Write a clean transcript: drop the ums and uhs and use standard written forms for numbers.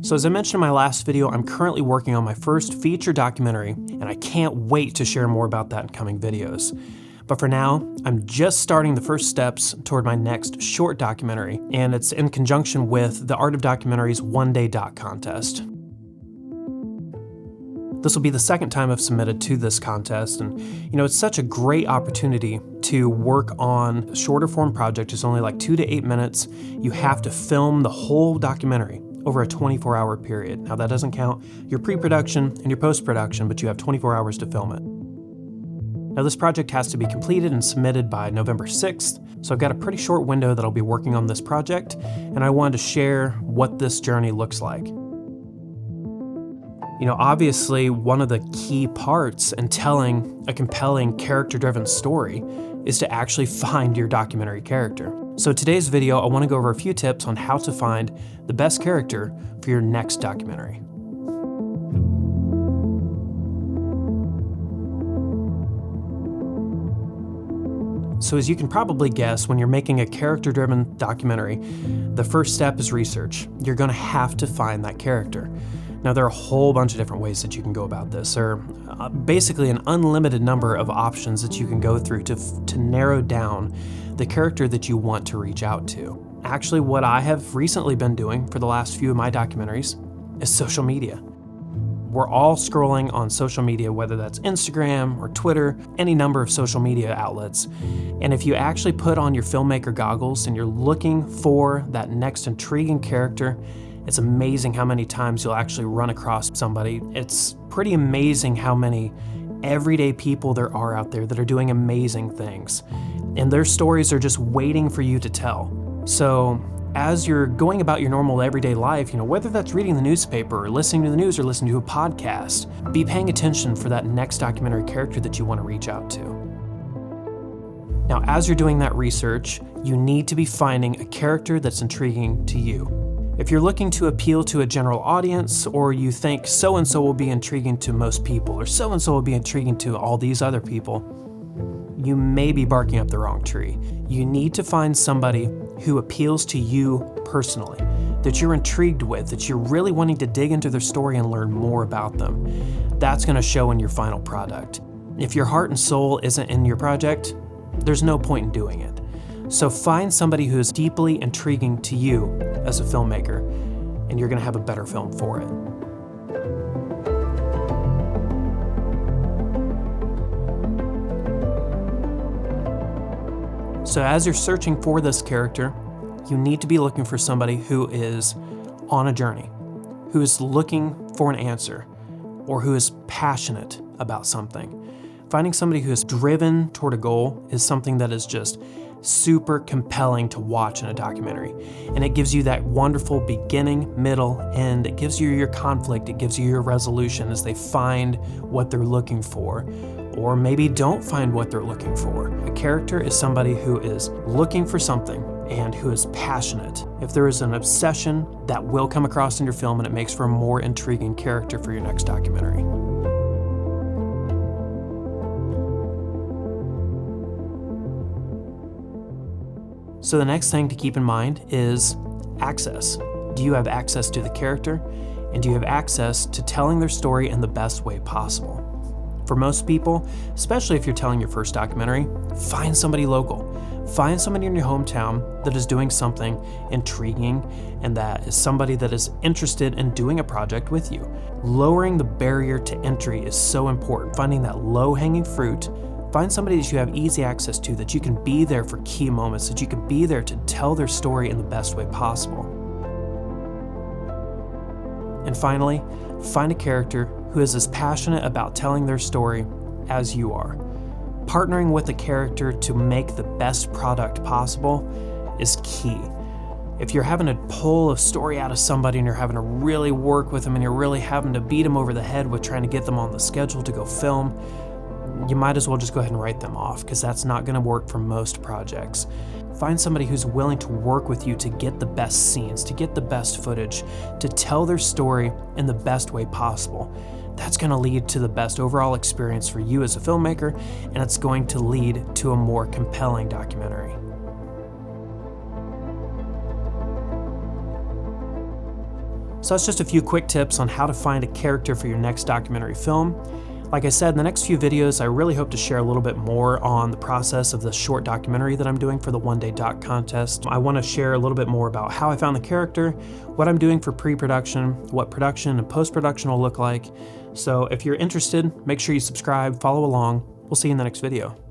So as I mentioned in my last video, I'm currently working on my first feature documentary, and I can't wait to share more about that in coming videos. But for now, I'm just starting the first steps toward my next short documentary, and it's in conjunction with the Art of Documentary's one-day doc contest. This will be the second time I've submitted to this contest, and it's such a great opportunity to work on a shorter form project. It's only like 2 to 8 minutes. You have to film the whole documentary over a 24-hour period. Now that doesn't count your pre-production and your post-production, but you have 24 hours to film it. Now this project has to be completed and submitted by November 6th, so I've got a pretty short window that I'll be working on this project, and I wanted to share what this journey looks like. Obviously, one of the key parts in telling a compelling character-driven story is to actually find your documentary character. So today's video, I want to go over a few tips on how to find the best character for your next documentary. So as you can probably guess, when you're making a character-driven documentary, the first step is research. You're going to have to find that character. Now, there are a whole bunch of different ways that you can go about this. There are basically an unlimited number of options that you can go through to narrow down the character that you want to reach out to. Actually, what I have recently been doing for the last few of my documentaries is social media. We're all scrolling on social media, whether that's Instagram or Twitter, any number of social media outlets. And if you actually put on your filmmaker goggles and you're looking for that next intriguing character, it's amazing how many times you'll actually run across somebody. It's pretty amazing how many everyday people there are out there that are doing amazing things. And their stories are just waiting for you to tell. So as you're going about your normal everyday life, whether that's reading the newspaper or listening to the news or listening to a podcast, be paying attention for that next documentary character that you want to reach out to. Now, as you're doing that research, you need to be finding a character that's intriguing to you. If you're looking to appeal to a general audience, or you think so-and-so will be intriguing to most people, or so-and-so will be intriguing to all these other people, you may be barking up the wrong tree. You need to find somebody who appeals to you personally, that you're intrigued with, that you're really wanting to dig into their story and learn more about them. That's going to show in your final product. If your heart and soul isn't in your project, there's no point in doing it. So find somebody who is deeply intriguing to you as a filmmaker, and you're going to have a better film for it. So as you're searching for this character, you need to be looking for somebody who is on a journey, who is looking for an answer, or who is passionate about something. Finding somebody who is driven toward a goal is something that is just super compelling to watch in a documentary. And it gives you that wonderful beginning, middle, end. It gives you your conflict. It gives you your resolution as they find what they're looking for, or maybe don't find what they're looking for. A character is somebody who is looking for something and who is passionate. If there is an obsession, that will come across in your film, and it makes for a more intriguing character for your next documentary. So the next thing to keep in mind is access. Do you have access to the character? And do you have access to telling their story in the best way possible? For most people, especially if you're telling your first documentary, find somebody local. Find somebody in your hometown that is doing something intriguing, and that is somebody that is interested in doing a project with you. Lowering the barrier to entry is so important. Finding that low-hanging fruit. Find somebody that you have easy access to, that you can be there for key moments, that you can be there to tell their story in the best way possible. And finally, find a character who is as passionate about telling their story as you are. Partnering with a character to make the best product possible is key. If you're having to pull a story out of somebody and you're having to really work with them and you're really having to beat them over the head with trying to get them on the schedule to go film, you might as well just go ahead and write them off, because that's not going to work for most projects. Find somebody who's willing to work with you to get the best scenes, to get the best footage, to tell their story in the best way possible. That's going to lead to the best overall experience for you as a filmmaker, and it's going to lead to a more compelling documentary. So that's just a few quick tips on how to find a character for your next documentary film. Like I said, in the next few videos, I really hope to share a little bit more on the process of the short documentary that I'm doing for the One Day Doc contest. I want to share a little bit more about how I found the character, what I'm doing for pre-production, what production and post-production will look like. So if you're interested, make sure you subscribe, follow along. We'll see you in the next video.